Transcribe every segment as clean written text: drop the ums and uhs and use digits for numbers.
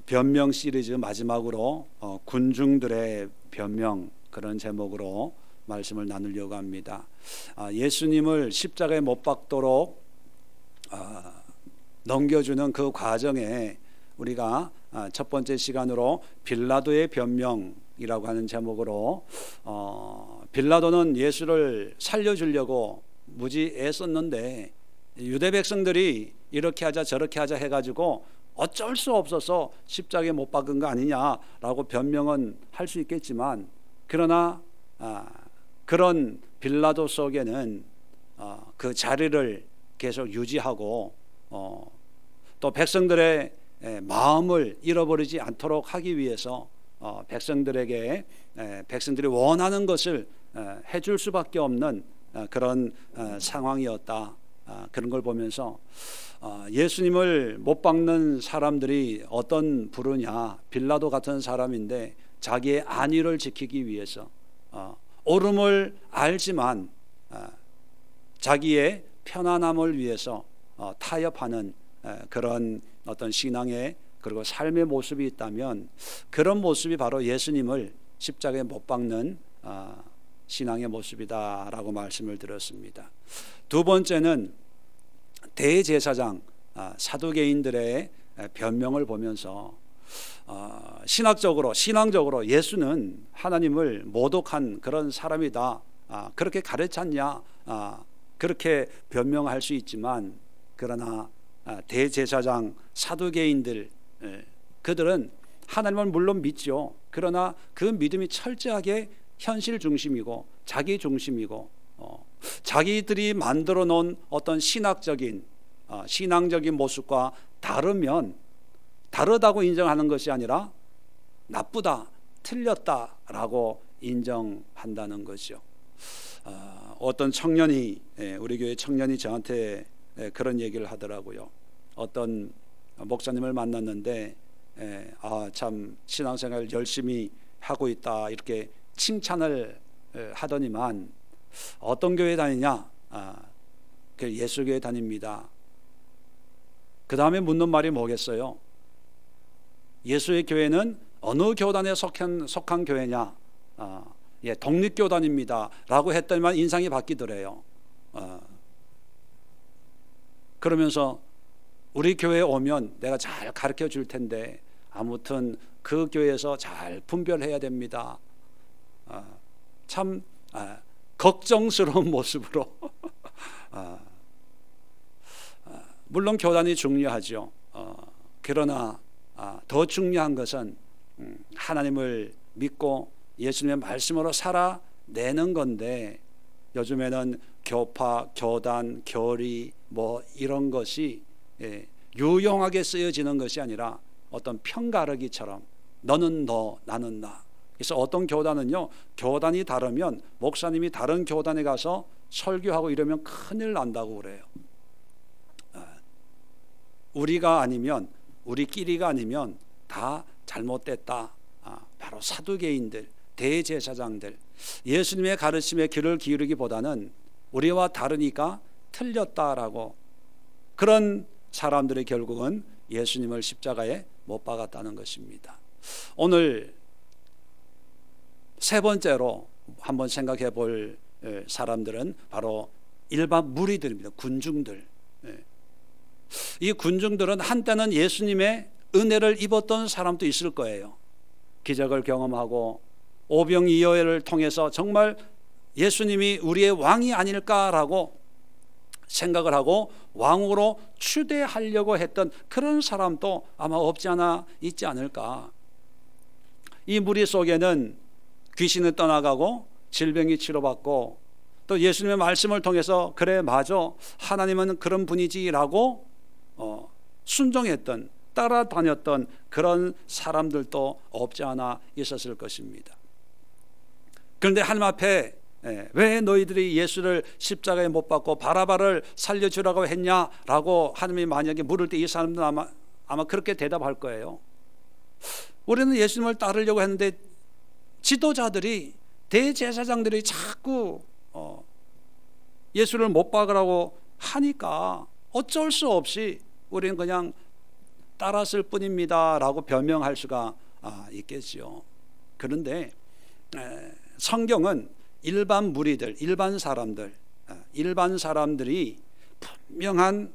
변명 시리즈 마지막으로 군중들의 변명, 그런 제목으로 말씀을 나누려고 합니다. 예수님을 십자가에 못 박도록 넘겨주는 그 과정에 우리가 첫 번째 시간으로 빌라도의 변명이라고 하는 제목으로 빌라도는 예수를 살려주려고 무지 애썼는데 유대 백성들이 이렇게 하자 저렇게 하자 해가지고 어쩔 수 없어서 십자가에 못 박은 거 아니냐라고 변명은 할 수 있겠지만, 그러나 그런 빌라도 속에는 그 자리를 계속 유지하고 또 백성들의 마음을 잃어버리지 않도록 하기 위해서 백성들에게 백성들이 원하는 것을 해줄 수밖에 없는 그런 상황이었다. 그런 걸 보면서 예수님을 못 박는 사람들이 어떤 부류냐, 빌라도 같은 사람인데 자기의 안위를 지키기 위해서 옳음을 알지만 자기의 편안함을 위해서 타협하는 그런 어떤 신앙의 그리고 삶의 모습이 있다면 그런 모습이 바로 예수님을 십자가에 못 박는 신앙의 모습이다라고 말씀을 드렸습니다. 두 번째는 대제사장 사두개인들의 변명을 보면서 신앙적으로 예수는 하나님을 모독한 그런 사람이다, 그렇게 가르쳤냐, 그렇게 변명할 수 있지만, 그러나 대제사장 사두개인들 그들은 하나님을 물론 믿죠. 그러나 그 믿음이 철저하게 현실 중심이고 자기 중심이고 자기들이 만들어 놓은 어떤 신앙적인 모습과 다르다고 인정하는 것이 아니라 나쁘다, 틀렸다라고 인정한다는 거죠. 어떤 청년이, 우리 교회 청년이 저한테 그런 얘기를 하더라고요. 어떤 목사님을 만났는데 참 신앙생활 열심히 하고 있다, 이렇게 칭찬을 하더니만 어떤 교회 다니냐? 그 예수교회 다닙니다. 그 다음에 묻는 말이 뭐겠어요? 예수의 교회는 어느 교단에 속한 교회냐? 독립교단입니다 라고 했더니만 인상이 바뀌더래요. 그러면서 우리 교회에 오면 내가 잘 가르쳐 줄 텐데 아무튼 그 교회에서 잘 분별해야 됩니다. 참 걱정스러운 모습으로 물론 교단이 중요하죠. 그러나 더 중요한 것은 하나님을 믿고 예수님의 말씀으로 살아내는 건데, 요즘에는 교파, 교단, 교리 이런 것이 유용하게 쓰여지는 것이 아니라 어떤 편가르기처럼 너는 너, 나는 나. 그래서 어떤 교단은요, 교단이 다르면 목사님이 다른 교단에 가서 설교하고 이러면 큰일 난다고 그래요. 우리끼리가 아니면 다 잘못됐다. 바로 사두개인들, 대제사장들, 예수님의 가르침에 귀를 기울이기보다는 우리와 다르니까 틀렸다라고, 그런 사람들이 결국은 예수님을 십자가에 못 박았다는 것입니다. 오늘 세 번째로 한번 생각해 볼 사람들은 바로 일반 무리들입니다. 군중들. 이 군중들은 한때는 예수님의 은혜를 입었던 사람도 있을 거예요. 기적을 경험하고 오병이어를 통해서 정말 예수님이 우리의 왕이 아닐까라고 생각을 하고 왕으로 추대하려고 했던 그런 사람도 아마 없지 않아 있지 않을까. 이 무리 속에는 귀신이 떠나가고 질병이 치료받고 또 예수님의 말씀을 통해서 그래 맞아, 하나님은 그런 분이지라고 순종했던, 따라다녔던 그런 사람들도 없지 않아 있었을 것입니다. 그런데 하나님 앞에 왜 너희들이 예수를 십자가에 못 박고 바라바를 살려주라고 했냐라고 하나님이 만약에 물을 때 이 사람들은 아마 그렇게 대답할 거예요. 우리는 예수님을 따르려고 했는데 지도자들이, 대제사장들이 자꾸 예수를 못 박으라고 하니까 어쩔 수 없이 우리는 그냥 따랐을 뿐입니다 라고 변명할 수가 있겠지요. 그런데 성경은 일반 무리들, 일반 사람들이 분명한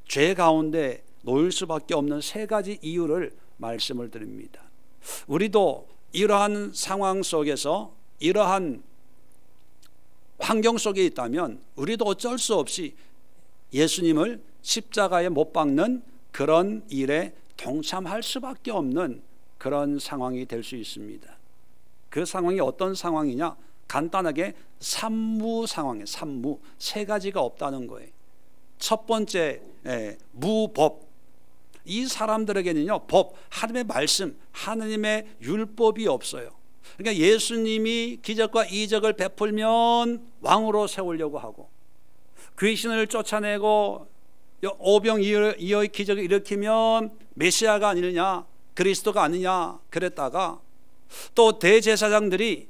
죄 가운데 놓일 수밖에 없는 세 가지 이유를 말씀을 드립니다. 우리도 이러한 상황 속에서, 이러한 환경 속에 있다면 우리도 어쩔 수 없이 예수님을 십자가에 못 박는 그런 일에 동참할 수밖에 없는 그런 상황이 될 수 있습니다. 그 상황이 어떤 상황이냐? 간단하게 산무 상황이에요. 산무. 세 가지가 없다는 거예요. 첫 번째, 무법. 이 사람들에게는요, 법, 하나님의 말씀, 하나님의 율법이 없어요. 그러니까 예수님이 기적과 이적을 베풀면 왕으로 세우려고 하고, 귀신을 쫓아내고 오병이어의 기적을 일으키면 메시아가 아니느냐, 그리스도가 아니냐 그랬다가, 또 대제사장들이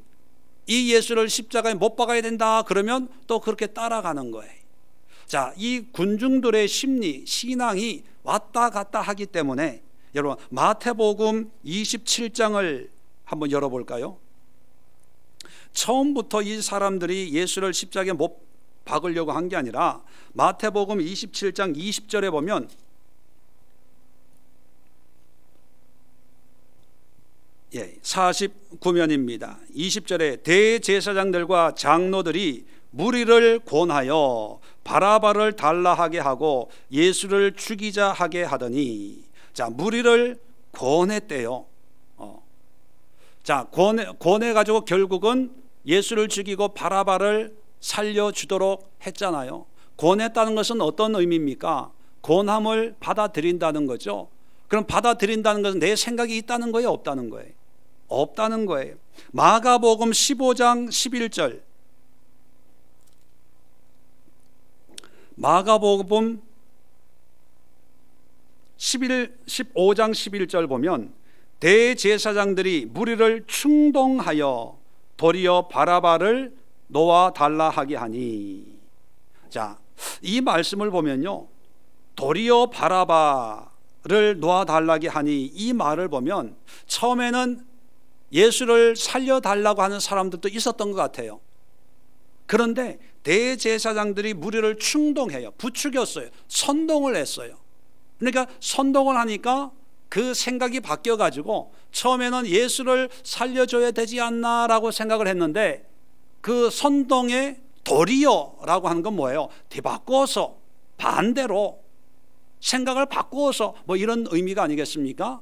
이 예수를 십자가에 못 박아야 된다 그러면 또 그렇게 따라가는 거예요. 자, 이 군중들의 심리, 신앙이 왔다 갔다 하기 때문에 여러분 마태복음 27장을 한번 열어볼까요? 처음부터 이 사람들이 예수를 십자가에 못 박으려고 한 게 아니라 마태복음 27장 20절에 보면 49면입니다. 20절에 대제사장들과 장로들이 무리를 권하여 바라바를 달라 하게 하고 예수를 죽이자 하게 하더니, 자, 무리를 권했대요. 자, 권해가지고 결국은 예수를 죽이고 바라바를 살려주도록 했잖아요. 권했다는 것은 어떤 의미입니까? 권함을 받아들인다는 거죠. 그럼 받아들인다는 것은 내 생각이 있다는 거예요, 없다는 거예요? 없다는 거예요. 마가복음 15장 11절, 마가복음 15장 11절 보면 대제사장들이 무리를 충동하여 도리어 바라바를 놓아 달라 하게 하니, 자, 이 말씀을 보면요, 도리어 바라바를 놓아 달라게 하니, 이 말을 보면 처음에는 예수를 살려달라고 하는 사람들도 있었던 것 같아요. 그런데 대제사장들이 무리를 충동해요. 부추겼어요. 선동을 했어요. 그러니까 선동을 하니까 그 생각이 바뀌어가지고 처음에는 예수를 살려줘야 되지 않나라고 생각을 했는데, 그 선동의 도리어라고 하는 건 뭐예요? 뒤바꿔서, 반대로 생각을 바꾸어서 뭐 이런 의미가 아니겠습니까?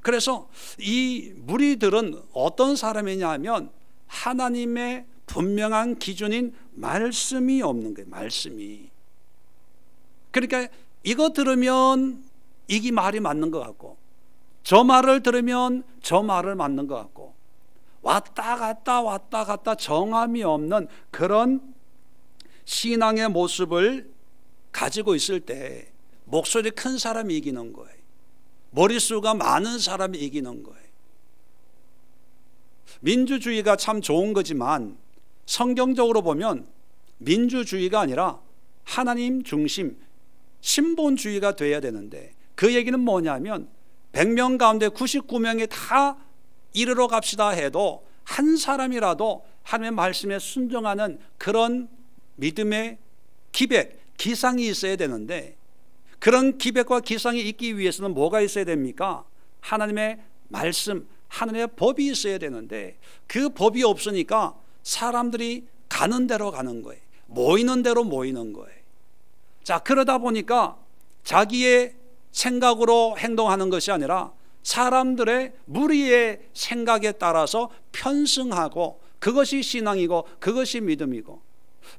그래서 이 무리들은 어떤 사람이냐 하면 하나님의 분명한 기준인 말씀이 없는 거예요. 말씀이. 그러니까 이거 들으면 이 말이 맞는 것 같고, 저 말을 들으면 저 말을 맞는 것 같고, 왔다 갔다 정함이 없는 그런 신앙의 모습을 가지고 있을 때 목소리 큰 사람이 이기는 거예요. 머릿수가 많은 사람이 이기는 거예요. 민주주의가 참 좋은 거지만 성경적으로 보면 민주주의가 아니라 하나님 중심, 신본주의가 돼야 되는데, 그 얘기는 뭐냐면 100명 가운데 99명이 다 이르러 갑시다 해도 한 사람이라도 하나님의 말씀에 순종하는 그런 믿음의 기백, 기상이 있어야 되는데, 그런 기백과 기상이 있기 위해서는 뭐가 있어야 됩니까? 하나님의 말씀, 하나님의 법이 있어야 되는데, 그 법이 없으니까 사람들이 가는 대로 가는 거예요. 모이는 대로 모이는 거예요. 자, 그러다 보니까 자기의 생각으로 행동하는 것이 아니라 사람들의 무리의 생각에 따라서 편승하고, 그것이 신앙이고 그것이 믿음이고,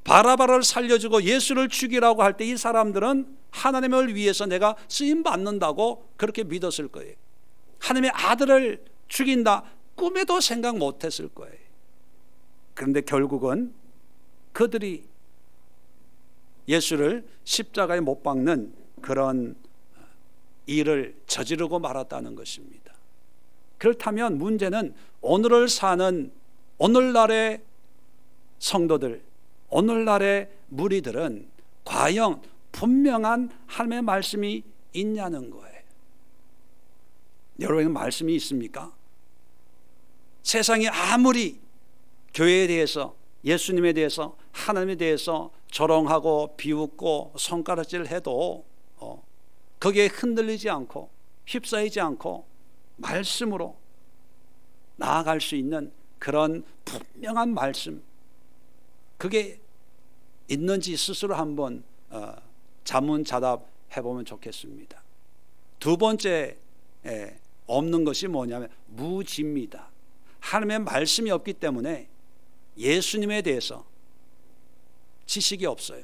바라바를 살려주고 예수를 죽이라고 할 때 이 사람들은 하나님을 위해서 내가 쓰임 받는다고 그렇게 믿었을 거예요. 하나님의 아들을 죽인다 꿈에도 생각 못했을 거예요. 그런데 결국은 그들이 예수를 십자가에 못 박는 그런 일을 저지르고 말았다는 것입니다. 그렇다면 문제는 오늘을 사는 오늘날의 성도들, 오늘날의 무리들은 과연 분명한 하나님의 말씀이 있냐는 거예요. 여러분에게 말씀이 있습니까? 세상이 아무리 교회에 대해서, 예수님에 대해서, 하나님에 대해서 조롱하고 비웃고 손가락질 해도 거기에 흔들리지 않고 휩싸이지 않고 말씀으로 나아갈 수 있는 그런 분명한 말씀, 그게 있는지 스스로 한번 자문자답 해보면 좋겠습니다. 두 번째 없는 것이 뭐냐면 무지입니다. 하나님의 말씀이 없기 때문에 예수님에 대해서 지식이 없어요.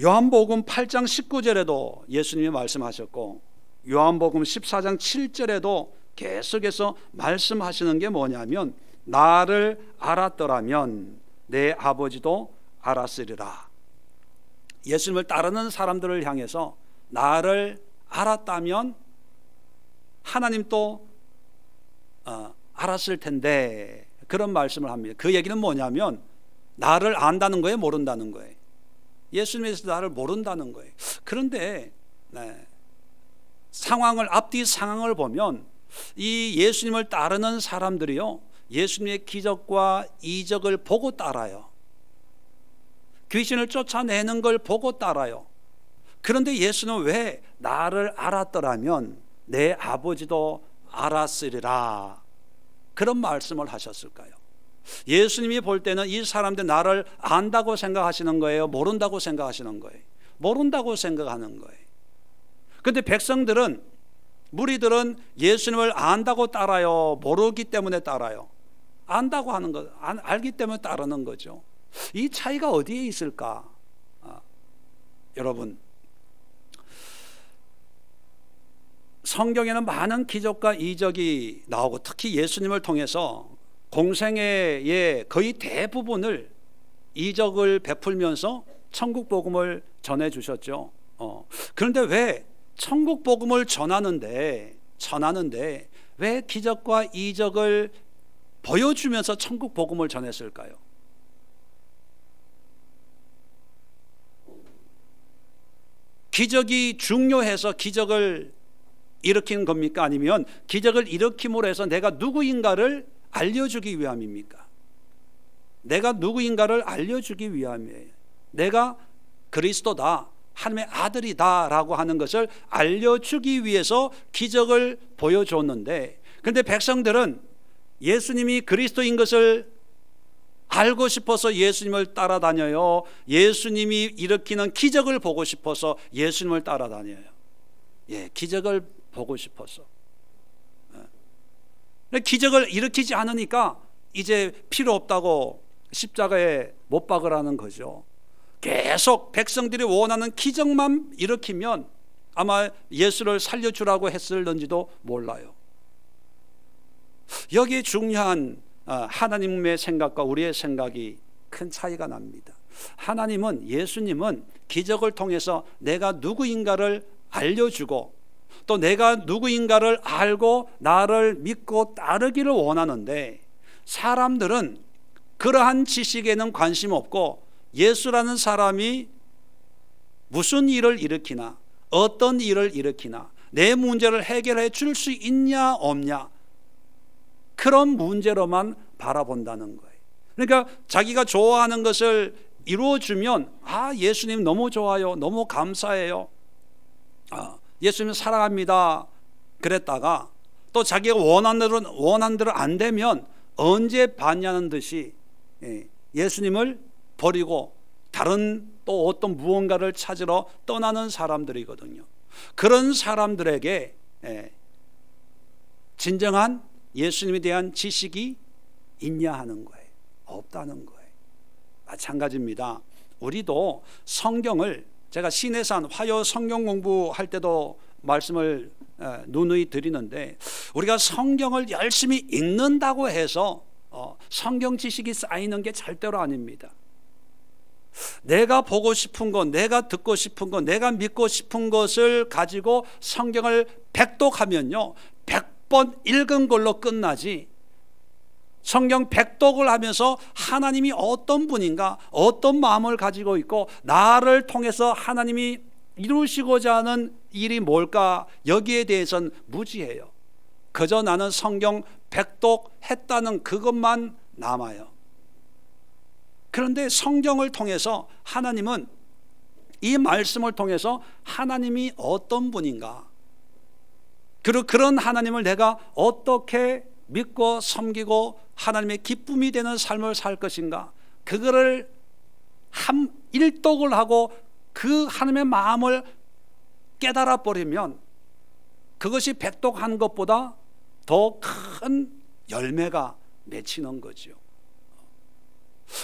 요한복음 8장 19절에도 예수님이 말씀하셨고, 요한복음 14장 7절에도 계속해서 말씀하시는 게 뭐냐면, 나를 알았더라면 내 아버지도 알았으리라. 예수님을 따르는 사람들을 향해서 나를 알았다면 하나님도 알았을 텐데, 그런 말씀을 합니다. 그 얘기는 뭐냐면 나를 안다는 거예요, 모른다는 거예요? 예수님에 대해서 나를 모른다는 거예요. 그런데 앞뒤 상황을 보면 이 예수님을 따르는 사람들이요, 예수님의 기적과 이적을 보고 따라요. 귀신을 쫓아내는 걸 보고 따라요. 그런데 예수는 왜 나를 알았더라면 내 아버지도 알았으리라, 그런 말씀을 하셨을까요? 예수님이 볼 때는 이 사람들 나를 안다고 생각하시는 거예요, 모른다고 생각하시는 거예요? 모른다고 생각하는 거예요. 그런데 백성들은, 무리들은 예수님을 안다고 따라요, 모르기 때문에 따라요? 안다고 하는 것, 알기 때문에 따르는 거죠. 이 차이가 어디에 있을까? 여러분, 성경에는 많은 기적과 이적이 나오고, 특히 예수님을 통해서 공생애의 거의 대부분을 이적을 베풀면서 천국 복음을 전해 주셨죠. 그런데 왜 천국 복음을 전하는데 왜 기적과 이적을 보여주면서 천국 복음을 전했을까요? 기적이 중요해서 기적을 일으킨 겁니까? 아니면 기적을 일으킴으로 해서 내가 누구인가를 알려주기 위함입니까? 내가 누구인가를 알려주기 위함이에요. 내가 그리스도다, 하나님의 아들이다 라고 하는 것을 알려주기 위해서 기적을 보여줬는데, 그런데 백성들은 예수님이 그리스도인 것을 알고 싶어서 예수님을 따라다녀요, 예수님이 일으키는 기적을 보고 싶어서 예수님을 따라다녀요. 기적을 보고 싶어서. 기적을 일으키지 않으니까 이제 필요 없다고 십자가에 못 박으라는 거죠. 계속 백성들이 원하는 기적만 일으키면 아마 예수를 살려주라고 했을는지도 몰라요. 여기에 중요한 하나님의 생각과 우리의 생각이 큰 차이가 납니다. 하나님은, 예수님은 기적을 통해서 내가 누구인가를 알려주고, 또 내가 누구인가를 알고 나를 믿고 따르기를 원하는데, 사람들은 그러한 지식에는 관심 없고 예수라는 사람이 무슨 일을 일으키나, 어떤 일을 일으키나, 내 문제를 해결해 줄 수 있냐 없냐, 그런 문제로만 바라본다는 거예요. 그러니까 자기가 좋아하는 것을 이루어주면 예수님 너무 좋아요, 너무 감사해요, 예수님 사랑합니다 그랬다가, 또 자기가 원하는 대로 안 되면 언제 받냐는 듯이 예수님을 버리고 다른 또 어떤 무언가를 찾으러 떠나는 사람들이거든요. 그런 사람들에게 진정한 예수님에 대한 지식이 있냐 하는 거예요. 없다는 거예요. 마찬가지입니다. 우리도 성경을, 제가 시내산 화요 성경 공부할 때도 말씀을 누누이 드리는데, 우리가 성경을 열심히 읽는다고 해서 성경 지식이 쌓이는 게 절대로 아닙니다. 내가 보고 싶은 것, 내가 듣고 싶은 것, 내가 믿고 싶은 것을 가지고 성경을 백독하면요, 100번 읽은 걸로 끝나지, 성경 백독을 하면서 하나님이 어떤 분인가, 어떤 마음을 가지고 있고 나를 통해서 하나님이 이루시고자 하는 일이 뭘까? 여기에 대해서는 무지해요. 그저 나는 성경 백독했다는 그것만 남아요. 그런데 성경을 통해서 하나님은, 이 말씀을 통해서 하나님이 어떤 분인가, 그리고 그런 하나님을 내가 어떻게 믿고 섬기고 하나님의 기쁨이 되는 삶을 살 것인가, 그거를 일독을 하고 그 하나님의 마음을 깨달아 버리면 그것이 백독한 것보다 더 큰 열매가 맺히는 거죠.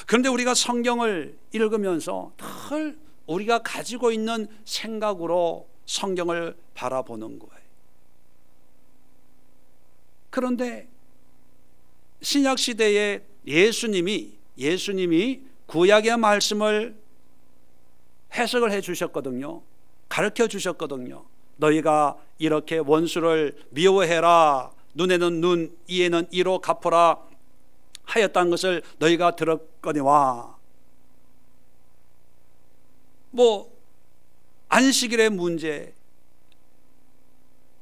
그런데 우리가 성경을 읽으면서 늘 우리가 가지고 있는 생각으로 성경을 바라보는 거예요. 그런데 신약시대에 예수님이 구약의 말씀을 해석을 해 주셨거든요. 가르쳐 주셨거든요. 너희가 이렇게 원수를 미워해라, 눈에는 눈, 이에는 이로 갚으라 하였다는 것을 너희가 들었거니와, 안식일의 문제,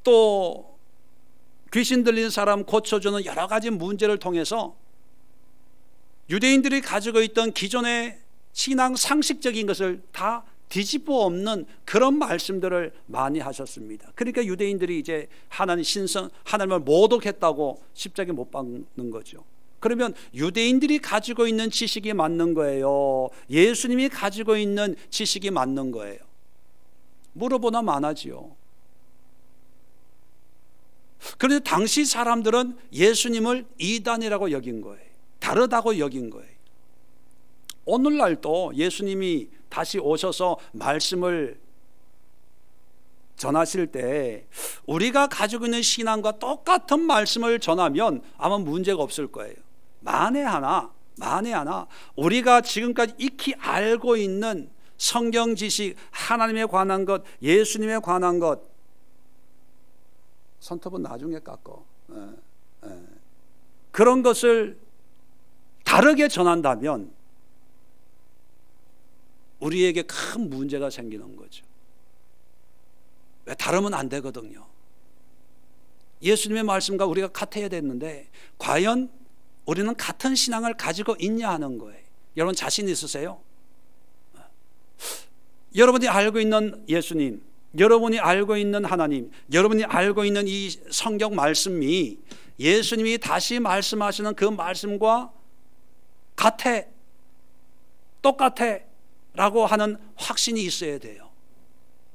또 귀신 들린 사람 고쳐주는 여러 가지 문제를 통해서 유대인들이 가지고 있던 기존의 신앙 상식적인 것을 다 뒤집어 엎는 그런 말씀들을 많이 하셨습니다. 그러니까 유대인들이 이제 하나님을 모독했다고 십자가에 못 박는 거죠. 그러면 유대인들이 가지고 있는 지식이 맞는 거예요? 예수님이 가지고 있는 지식이 맞는 거예요? 물어보나 마나지요. 그런데 당시 사람들은 예수님을 이단이라고 여긴 거예요. 다르다고 여긴 거예요. 오늘날도 예수님이 다시 오셔서 말씀을 전하실 때 우리가 가지고 있는 신앙과 똑같은 말씀을 전하면 아마 문제가 없을 거예요. 만에 하나 우리가 지금까지 익히 알고 있는 성경 지식, 하나님에 관한 것, 예수님에 관한 것, 손톱은 나중에 깎어. 그런 것을 다르게 전한다면 우리에게 큰 문제가 생기는 거죠. 왜? 다르면 안 되거든요. 예수님의 말씀과 우리가 같아야 됐는데 과연 우리는 같은 신앙을 가지고 있냐 하는 거예요. 여러분 자신 있으세요? 여러분이 알고 있는 예수님, 여러분이 알고 있는 하나님, 여러분이 알고 있는 이 성경 말씀이 예수님이 다시 말씀하시는 그 말씀과 같아, 똑같아 라고 하는 확신이 있어야 돼요.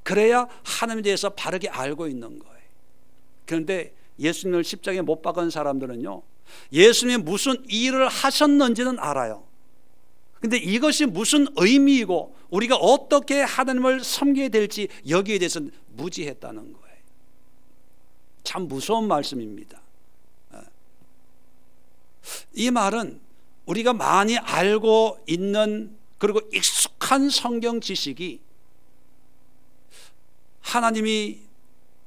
그래야 하나님에 대해서 바르게 알고 있는 거예요. 그런데 예수님을 십자가에 못 박은 사람들은요, 예수님이 무슨 일을 하셨는지는 알아요. 근데 이것이 무슨 의미이고 우리가 어떻게 하나님을 섬겨야 될지 여기에 대해서는 무지했다는 거예요. 참 무서운 말씀입니다. 이 말은 우리가 많이 알고 있는, 그리고 익숙한 성경 지식이 하나님이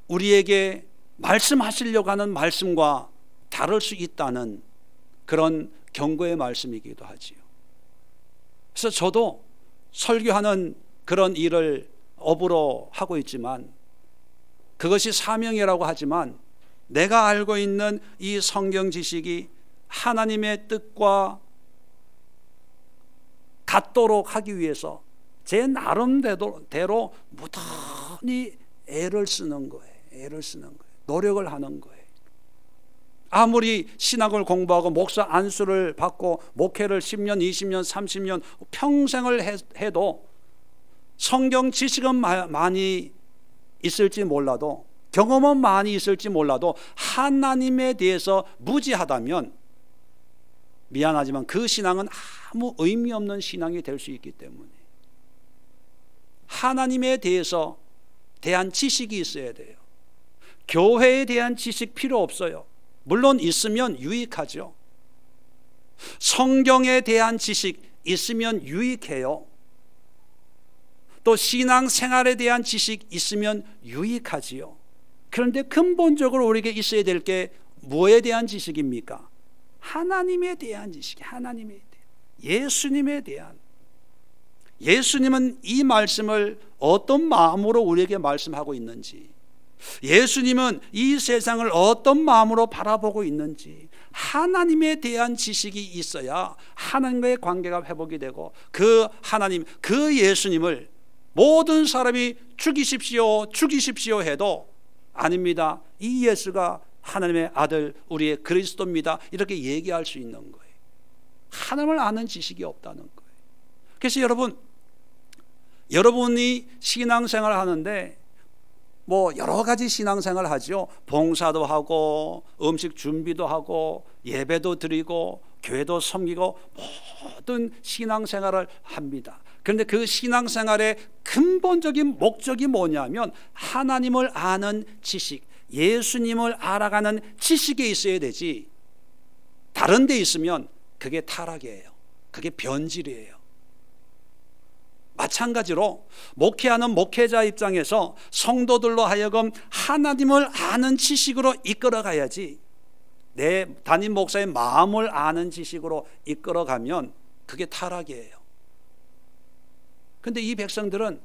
우리에게 말씀하시려고 하는 말씀과 다를 수 있다는 그런 경고의 말씀이기도 하지요. 그래서 저도 설교하는 그런 일을 업으로 하고 있지만, 그것이 사명이라고 하지만 내가 알고 있는 이 성경 지식이 하나님의 뜻과 같도록 하기 위해서 제 나름대로 무던히 애를 쓰는 거예요. 노력을 하는 거예요. 아무리 신학을 공부하고 목사 안수를 받고 목회를 10년, 20년, 30년 평생을 해도 성경 지식은 많이 있을지 몰라도, 경험은 많이 있을지 몰라도 하나님에 대해서 무지하다면 미안하지만 그 신앙은 아무 의미 없는 신앙이 될 수 있기 때문에 하나님에 대한 지식이 있어야 돼요. 교회에 대한 지식 필요 없어요. 물론 있으면 유익하죠. 성경에 대한 지식 있으면 유익해요. 또 신앙생활에 대한 지식 있으면 유익하지요. 그런데 근본적으로 우리에게 있어야 될 게 뭐에 대한 지식입니까? 하나님에 대한 지식, 예수님에 대한. 예수님은 이 말씀을 어떤 마음으로 우리에게 말씀하고 있는지, 예수님은 이 세상을 어떤 마음으로 바라보고 있는지, 하나님에 대한 지식이 있어야 하나님과의 관계가 회복이 되고, 그 하나님, 그 예수님을 모든 사람이 죽이십시오, 죽이십시오 해도 아닙니다, 이 예수가 하나님의 아들, 우리의 그리스도입니다, 이렇게 얘기할 수 있는 거예요. 하나님을 아는 지식이 없다는 거예요. 그래서 여러분이 신앙생활을 하는데 여러 가지 신앙생활을 하죠. 봉사도 하고, 음식 준비도 하고, 예배도 드리고, 교회도 섬기고, 모든 신앙생활을 합니다. 그런데 그 신앙생활의 근본적인 목적이 뭐냐면 하나님을 아는 지식, 예수님을 알아가는 지식이 있어야 되지, 다른 데 있으면 그게 타락이에요. 그게 변질이에요. 마찬가지로 목회하는 목회자 입장에서 성도들로 하여금 하나님을 아는 지식으로 이끌어가야지, 내 담임 목사의 마음을 아는 지식으로 이끌어가면 그게 타락이에요. 그런데 이 백성들은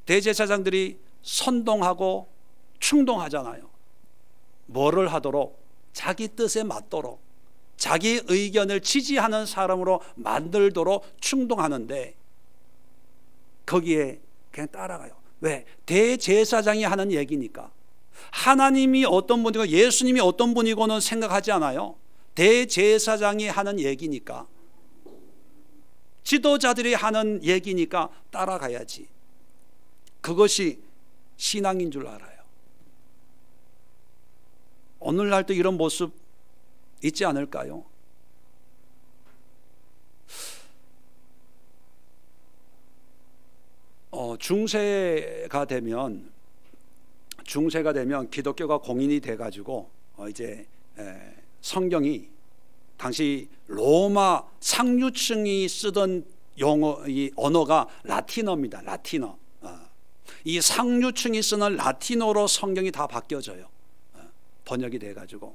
대제사장들이 선동하고 충동하잖아요. 뭐를 하도록? 자기 뜻에 맞도록, 자기 의견을 지지하는 사람으로 만들도록 충동하는데 거기에 그냥 따라가요. 왜? 대제사장이 하는 얘기니까. 하나님이 어떤 분이고 예수님이 어떤 분이고는 생각하지 않아요. 대제사장이 하는 얘기니까, 지도자들이 하는 얘기니까 따라가야지. 그것이 신앙인 줄 알아요. 오늘날도 이런 모습 있지 않을까요? 중세가 되면 기독교가 공인이 돼가지고 이제 성경이, 당시 로마 상류층이 쓰던 이 언어가 라틴어입니다. 라틴어. 이 상류층이 쓰는 라틴어로 성경이 다 바뀌어져요. 번역이 돼가지고.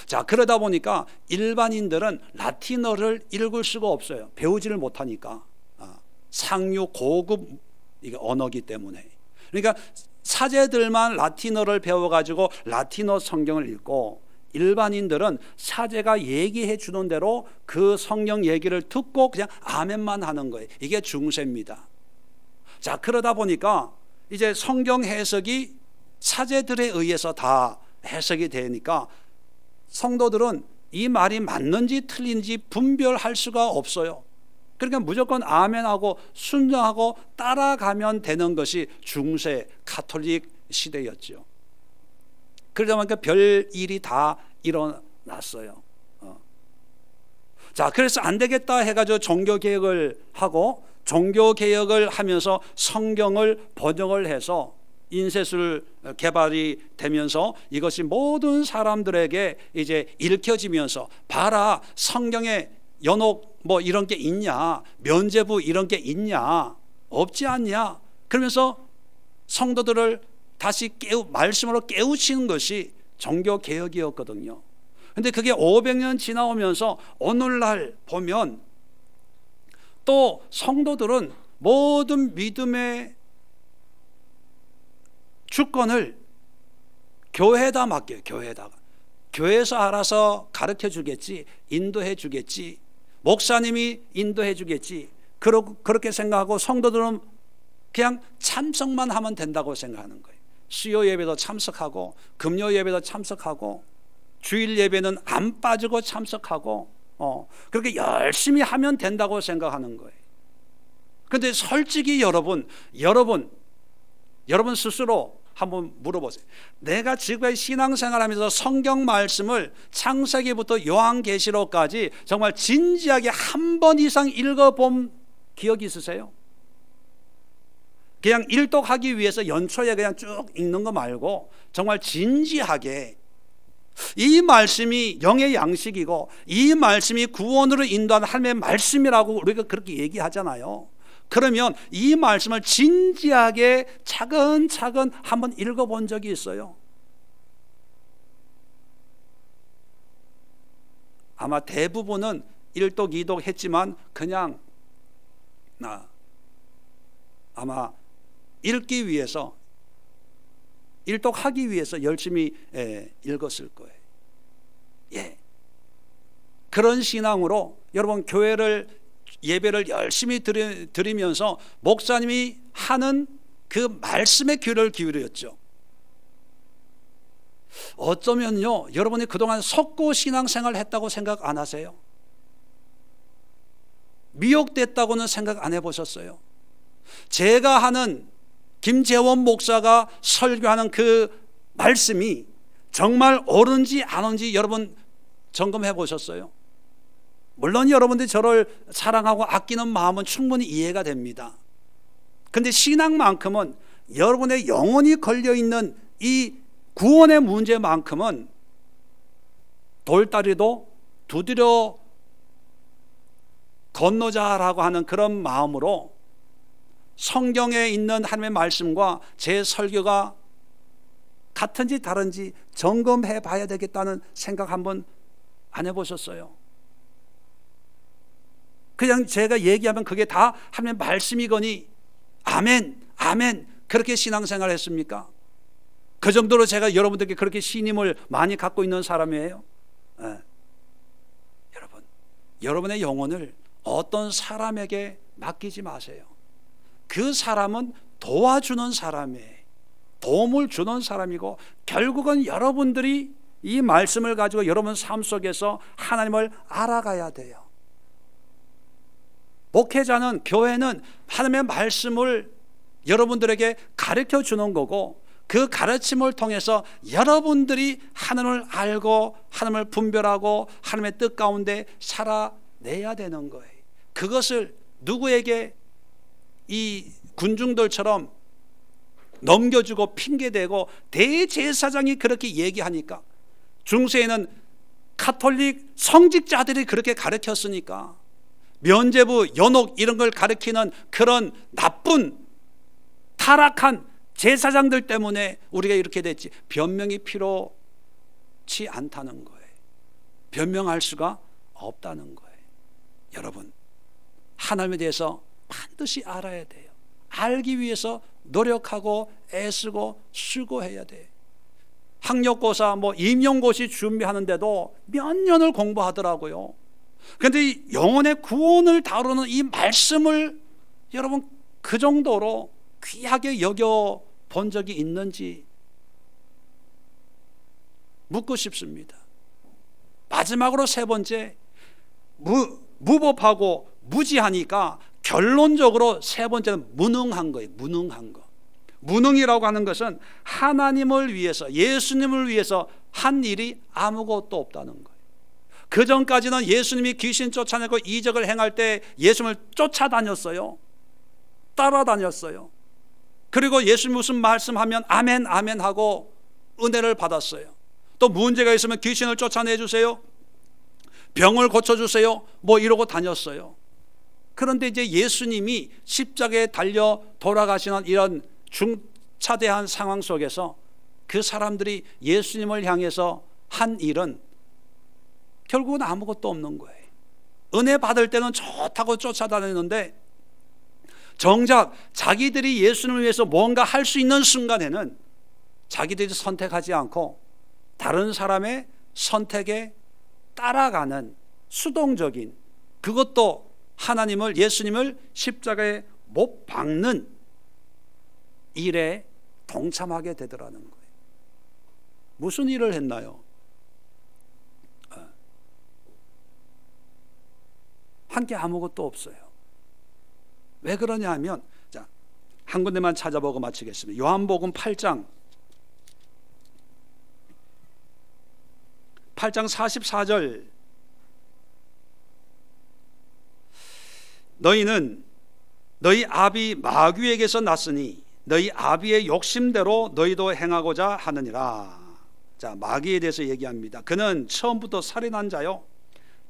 자, 그러다 보니까 일반인들은 라틴어를 읽을 수가 없어요. 배우지를 못하니까. 상류 고급 언어기 때문에. 그러니까 사제들만 라틴어를 배워가지고 라틴어 성경을 읽고, 일반인들은 사제가 얘기해 주는 대로 그 성경 얘기를 듣고 그냥 아멘만 하는 거예요. 이게 중세입니다. 자, 그러다 보니까 이제 성경 해석이 사제들에 의해서 다 해석이 되니까 성도들은 이 말이 맞는지 틀린지 분별할 수가 없어요. 그러니까 무조건 아멘하고 순종하고 따라가면 되는 것이 중세 가톨릭 시대였죠. 그러다 보니까 별 일이 다 일어났어요. 자, 그래서 안 되겠다 해가지고 종교개혁을 하고, 종교개혁을 하면서 성경을 번역을 해서 인쇄술 개발이 되면서 이것이 모든 사람들에게 이제 읽혀지면서, 봐라, 성경에 연옥 이런 게 있냐, 면죄부 이런 게 있냐, 없지 않냐, 그러면서 성도들을 다시 말씀으로 깨우치는 것이 종교개혁이었거든요. 근데 그게 500년 지나오면서 오늘날 보면 또 성도들은 모든 믿음의 주권을 교회에다 맡겨요. 교회에다가. 교회에서 알아서 가르쳐 주겠지, 인도해 주겠지, 목사님이 인도해 주겠지, 그렇게 생각하고 성도들은 그냥 참석만 하면 된다고 생각하는 거예요. 수요 예배도 참석하고, 금요 예배도 참석하고, 주일 예배는 안 빠지고 참석하고, 그렇게 열심히 하면 된다고 생각하는 거예요. 그런데 솔직히 여러분 스스로 한번 물어보세요. 내가 지금까지 신앙생활하면서 성경 말씀을 창세기부터 요한계시록까지 정말 진지하게 한 번 이상 읽어본 기억이 있으세요? 그냥 일독하기 위해서 연초에 그냥 쭉 읽는 거 말고 정말 진지하게, 이 말씀이 영의 양식이고 이 말씀이 구원으로 인도하는 하나님의 말씀이라고 우리가 그렇게 얘기하잖아요. 그러면 이 말씀을 진지하게 차근차근 한번 읽어본 적이 있어요? 아마 대부분은 1독, 2독 했지만 그냥 아마 읽기 위해서, 일독하기 위해서 열심히 읽었을 거예요. 예. 그런 신앙으로 여러분 교회를, 예배를 열심히 드리면서 목사님이 하는 그 말씀에 귀를 기울였죠. 어쩌면요, 여러분이 그동안 속고 신앙생활을 했다고 생각 안 하세요? 미혹됐다고는 생각 안 해보셨어요? 제가 하는 김재원 목사가 설교하는 그 말씀이 정말 옳은지 안 옳은지 여러분 점검해 보셨어요? 물론 여러분들이 저를 사랑하고 아끼는 마음은 충분히 이해가 됩니다. 근데 신앙만큼은 여러분의 영혼이 걸려있는 이 구원의 문제만큼은 돌다리도 두드려 건너자라고 하는 그런 마음으로 성경에 있는 하나님의 말씀과 제 설교가 같은지 다른지 점검해 봐야 되겠다는 생각 한번 안 해보셨어요? 그냥 제가 얘기하면 그게 다 하나님의 말씀이거니 아멘, 아멘, 그렇게 신앙생활 했습니까? 그 정도로 제가 여러분들께 그렇게 신임을 많이 갖고 있는 사람이에요? 네. 여러분, 여러분의 영혼을 어떤 사람에게 맡기지 마세요. 그 사람은 도와주는 사람이에요. 도움을 주는 사람이고, 결국은 여러분들이 이 말씀을 가지고 여러분 삶 속에서 하나님을 알아가야 돼요. 목회자는, 교회는 하나님의 말씀을 여러분들에게 가르쳐 주는 거고, 그 가르침을 통해서 여러분들이 하나님을 알고 하나님을 분별하고 하나님의 뜻 가운데 살아내야 되는 거예요. 그것을 누구에게 이 군중들처럼 넘겨주고 핑계대고, 대제사장이 그렇게 얘기하니까, 중세에는 가톨릭 성직자들이 그렇게 가르쳤으니까, 면죄부, 연옥 이런 걸 가르치는 그런 나쁜 타락한 제사장들 때문에 우리가 이렇게 됐지, 변명이 필요치 않다는 거예요. 변명할 수가 없다는 거예요. 여러분, 하나님에 대해서 반드시 알아야 돼요. 알기 위해서 노력하고 애쓰고 수고해야 돼요. 학력고사, 임용고시 준비하는데도 몇 년을 공부하더라고요. 그런데 영혼의 구원을 다루는 이 말씀을 여러분 그 정도로 귀하게 여겨본 적이 있는지 묻고 싶습니다. 마지막으로 세 번째, 무법하고 무지하니까 결론적으로 세 번째는 무능한 거예요. 무능한 거. 무능이라고 하는 것은 하나님을 위해서, 예수님을 위해서 한 일이 아무것도 없다는 거예요. 그 전까지는 예수님이 귀신 쫓아내고 이적을 행할 때 예수님을 쫓아다녔어요. 따라다녔어요. 그리고 예수님 무슨 말씀하면 아멘 아멘 하고 은혜를 받았어요. 또 문제가 있으면 귀신을 쫓아내주세요, 병을 고쳐주세요, 이러고 다녔어요. 그런데 이제 예수님이 십자가에 달려 돌아가시는 이런 중차대한 상황 속에서 그 사람들이 예수님을 향해서 한 일은 결국은 아무것도 없는 거예요. 은혜 받을 때는 좋다고 쫓아다녔는데, 정작 자기들이 예수님을 위해서 뭔가 할 수 있는 순간에는 자기들이 선택하지 않고 다른 사람의 선택에 따라가는 수동적인, 그것도 하나님을, 예수님을 십자가에 못 박는 일에 동참하게 되더라는 거예요. 무슨 일을 했나요? 한 게 아무것도 없어요. 왜 그러냐 하면, 자, 한 군데만 찾아보고 마치겠습니다. 요한복음 8장 44절, 너희는 너희 아비 마귀에게서 났으니 너희 아비의 욕심대로 너희도 행하고자 하느니라. 자, 마귀에 대해서 얘기합니다. 그는 처음부터 살인한 자요,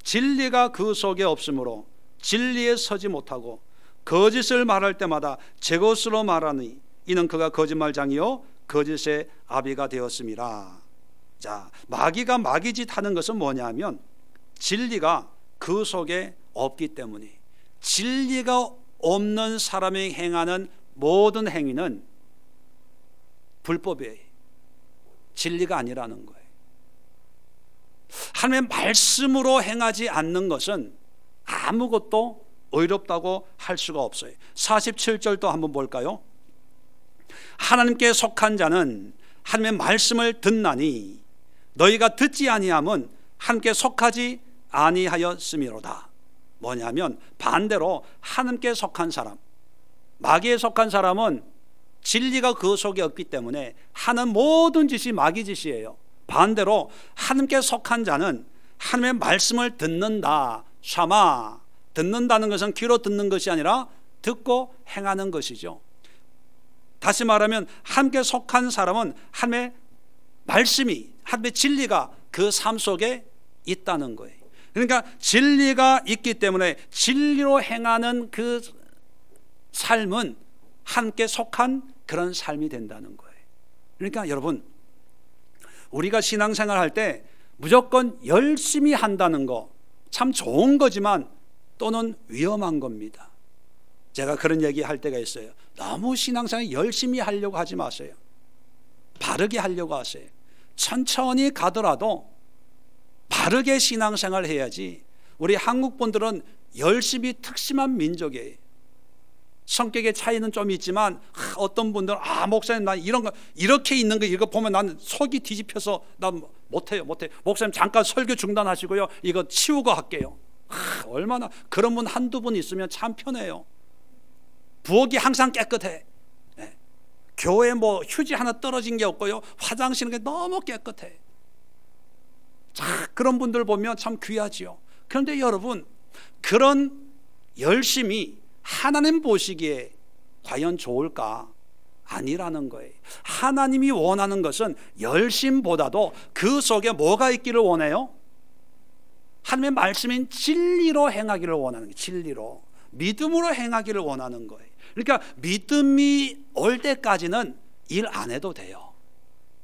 진리가 그 속에 없으므로 진리에 서지 못하고 거짓을 말할 때마다 제 것으로 말하니 이는 그가 거짓말장이요 거짓의 아비가 되었음이라. 자, 마귀가 마귀짓 하는 것은 뭐냐면 진리가 그 속에 없기 때문에, 진리가 없는 사람이 행하는 모든 행위는 불법이에요. 진리가 아니라는 거예요. 하나님의 말씀으로 행하지 않는 것은 아무것도 의롭다고 할 수가 없어요. 47절도 한번 볼까요? 하나님께 속한 자는 하나님의 말씀을 듣나니 너희가 듣지 아니함은 하나님께 속하지 아니하였음이로다. 뭐냐면 반대로 하나님께 속한 사람, 마귀에 속한 사람은 진리가 그 속에 없기 때문에 하는 모든 짓이 마귀 짓이에요. 반대로 하나님께 속한 자는 하나님의 말씀을 듣는다. 샤마, 듣는다는 것은 귀로 듣는 것이 아니라 듣고 행하는 것이죠. 다시 말하면 하나님께 속한 사람은 하나님의 말씀이, 하나님의 진리가 그 삶 속에 있다는 거예요. 그러니까 진리가 있기 때문에 진리로 행하는 그 삶은 하나님께 속한 그런 삶이 된다는 거예요. 그러니까 여러분, 우리가 신앙생활 할 때 무조건 열심히 한다는 거 참 좋은 거지만 또는 위험한 겁니다. 제가 그런 얘기 할 때가 있어요. 너무 신앙생활 열심히 하려고 하지 마세요. 바르게 하려고 하세요. 천천히 가더라도 바르게 신앙생활 해야지. 우리 한국 분들은 열심히 특심한 민족이에요. 성격의 차이는 좀 있지만 어떤 분들은 목사님 난 이런 거 이렇게 있는 거 이거 보면 난 속이 뒤집혀서 난 못해요. 목사님 잠깐 설교 중단하시고요, 이거 치우고 할게요. 얼마나 그런 분 한두 분 있으면 참 편해요. 부엌이 항상 깨끗해. 네. 교회 뭐 휴지 하나 떨어진 게 없고요, 화장실은 너무 깨끗해. 그런 분들 보면 참 귀하지요. 그런데 여러분, 그런 열심히 하나님 보시기에 과연 좋을까? 아니라는 거예요. 하나님이 원하는 것은 열심보다도 그 속에 뭐가 있기를 원해요? 하나님의 말씀인 진리로 행하기를 원하는 거예요. 진리로, 믿음으로 행하기를 원하는 거예요. 그러니까 믿음이 올 때까지는 일 안 해도 돼요.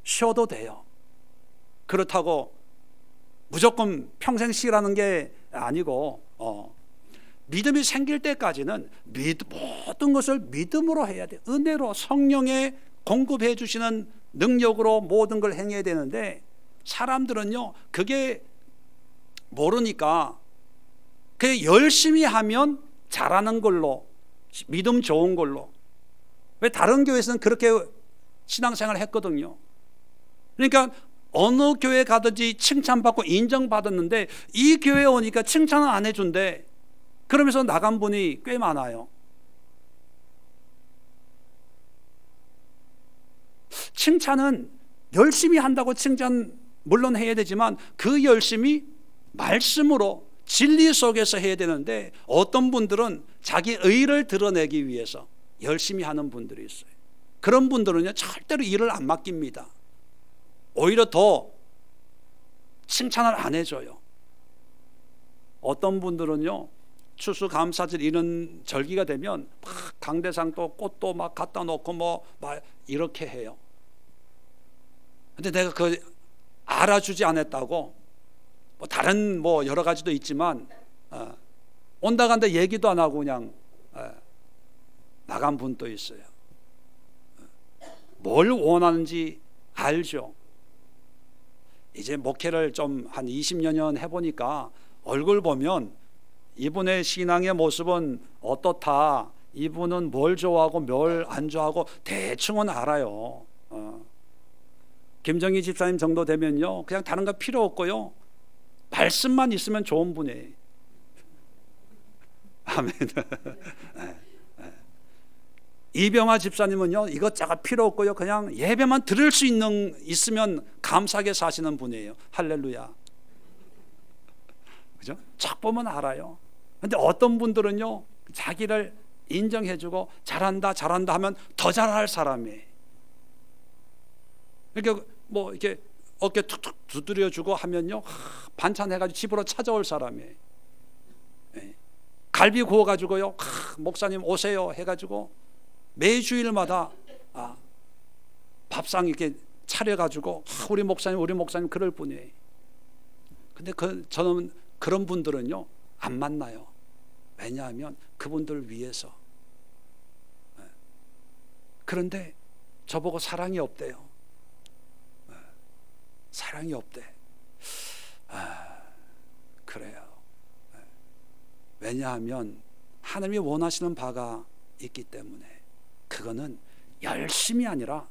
쉬어도 돼요. 그렇다고 무조건 평생 쉬라는 게 아니고 믿음이 생길 때까지는 모든 것을 믿음으로 해야 돼요. 은혜로 성령의 공급해 주시는 능력으로 모든 걸 행해야 되는데, 사람들은요 그게 모르니까 그게 열심히 하면 잘하는 걸로, 믿음 좋은 걸로. 왜 다른 교회에서는 그렇게 신앙생활을 했거든요. 그러니까 어느 교회 가든지 칭찬받고 인정받았는데 이 교회에 오니까 칭찬을 안 해준대. 그러면서 나간 분이 꽤 많아요. 칭찬은 열심히 한다고 칭찬 물론 해야 되지만 그 열심히 말씀으로 진리 속에서 해야 되는데, 어떤 분들은 자기 의를 드러내기 위해서 열심히 하는 분들이 있어요. 그런 분들은요 절대로 일을 안 맡깁니다. 오히려 더 칭찬을 안 해줘요. 어떤 분들은요 추수 감사절 이런 절기가 되면 막 강대상도 꽃도 막 갖다 놓고 뭐 막 이렇게 해요. 근데 내가 그 알아주지 않았다고 뭐 다른 뭐 여러 가지도 있지만 온다 간다 얘기도 안 하고 그냥 나간 분도 있어요. 뭘 원하는지 알죠. 이제 목회를 좀 한 20여 년 해보니까 얼굴 보면 이분의 신앙의 모습은 어떻다, 이분은 뭘 좋아하고 뭘 안 좋아하고 대충은 알아요. 김정희 집사님 정도 되면요 그냥 다른 거 필요 없고요, 말씀만 있으면 좋은 분이에요. 아멘. 이병화 집사님은요 이것저것 필요 없고요, 그냥 예배만 들을 수 있으면 감사하게 사시는 분이에요. 할렐루야. 그죠? 쫙 보면 알아요. 근데 어떤 분들은요 자기를 인정해주고 잘한다 하면 더 잘할 사람이에요. 그러니까 뭐 이렇게 어깨 툭툭 두드려주고 하면요 반찬 해가지고 집으로 찾아올 사람이에요. 갈비 구워가지고요 목사님 오세요 해가지고 매주일마다 밥상 이렇게 차려가지고 우리 목사님 그럴 분이에요. 근데 저는 그런 분들은요 안 만나요. 왜냐하면 그분들을 위해서 그런데 저보고 사랑이 없대요. 사랑이 없대. 그래요. 왜냐하면 하나님이 원하시는 바가 있기 때문에. 그거는 열심이 아니라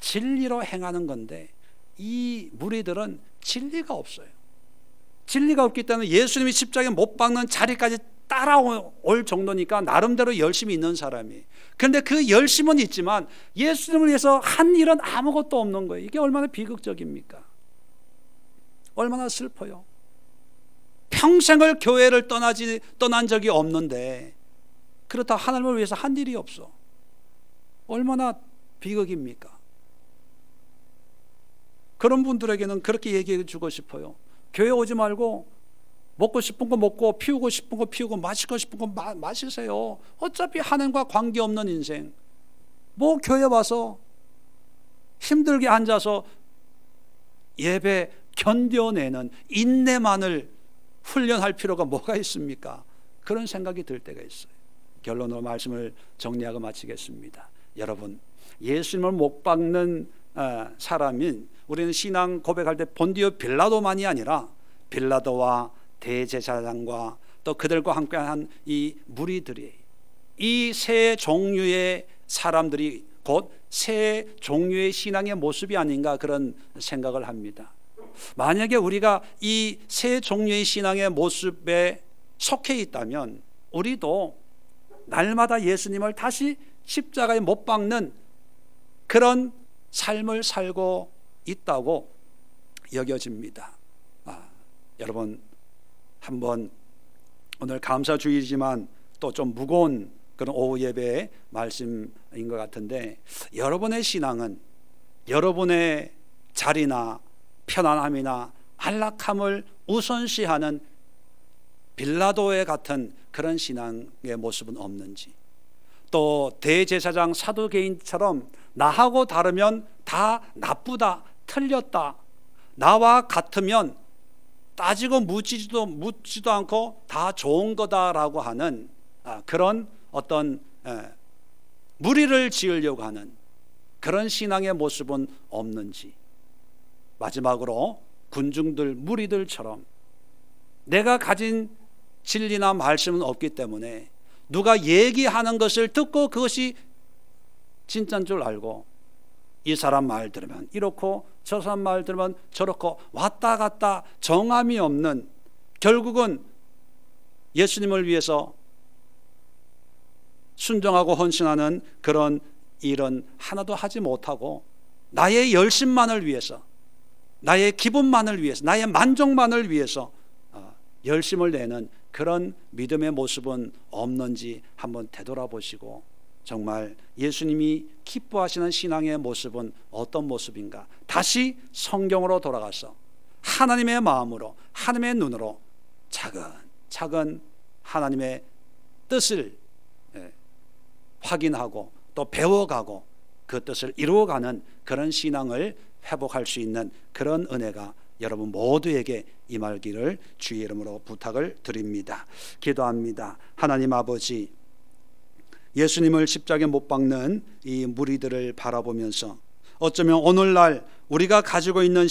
진리로 행하는 건데, 이 무리들은 진리가 없어요. 진리가 없기 때문에 예수님이 십자가에 못 박는 자리까지 따라올 정도니까 나름대로 열심히 있는 사람이. 그런데 그 열심은 있지만 예수님을 위해서 한 일은 아무것도 없는 거예요. 이게 얼마나 비극적입니까? 얼마나 슬퍼요. 평생을 교회를 떠난 적이 없는데 그렇다 하나님을 위해서 한 일이 없어. 얼마나 비극입니까? 그런 분들에게는 그렇게 얘기해 주고 싶어요. 교회 오지 말고 먹고 싶은 거 먹고 피우고 싶은 거 피우고 마시고 싶은 거 마시세요. 어차피 하나님과 관계없는 인생, 뭐 교회 와서 힘들게 앉아서 예배 견뎌내는 인내만을 훈련할 필요가 뭐가 있습니까? 그런 생각이 들 때가 있어요. 결론으로 말씀을 정리하고 마치겠습니다. 여러분, 예수님을 못 박는 사람인, 우리는 신앙 고백할 때 본디오 빌라도만이 아니라 빌라도와 대제사장과 또 그들과 함께한 이 무리들이, 이 세 종류의 사람들이 곧 세 종류의 신앙의 모습이 아닌가 그런 생각을 합니다. 만약에 우리가 이 세 종류의 신앙의 모습에 속해 있다면 우리도 날마다 예수님을 다시 십자가에 못 박는 그런 삶을 살고 있다고 여겨집니다. 여러분, 한번 오늘 감사주일이지만 또 좀 무거운 그런 오후 예배의 말씀인 것 같은데, 여러분의 신앙은 여러분의 자리나 편안함이나 안락함을 우선시하는 빌라도의 같은 그런 신앙의 모습은 없는지, 또 대제사장 사두개인처럼 나하고 다르면 다 나쁘다, 틀렸다, 나와 같으면 따지고 묻지도 않고 다 좋은 거다라고 하는 그런 어떤 무리를 지으려고 하는 그런 신앙의 모습은 없는지, 마지막으로 군중들, 무리들처럼 내가 가진 진리나 말씀은 없기 때문에 누가 얘기하는 것을 듣고 그것이 진짜인 줄 알고, 이 사람 말 들으면 이렇고 저 사람 말 들으면 저렇고 왔다 갔다 정함이 없는, 결국은 예수님을 위해서 순종하고 헌신하는 그런 일은 하나도 하지 못하고 나의 열심만을 위해서, 나의 기분만을 위해서, 나의 만족만을 위해서 열심을 내는 그런 믿음의 모습은 없는지 한번 되돌아보시고, 정말 예수님이 기뻐하시는 신앙의 모습은 어떤 모습인가, 다시 성경으로 돌아가서 하나님의 마음으로, 하나님의 눈으로 차근차근 하나님의 뜻을 확인하고 또 배워가고 그 뜻을 이루어가는 그런 신앙을 회복할 수 있는 그런 은혜가 여러분 모두에게 임하기를 주의 이름으로 부탁을 드립니다. 기도합니다. 하나님 아버지, 예수님을 십자가에 못 박는 이 무리들을 바라보면서 어쩌면 오늘날 우리가 가지고 있는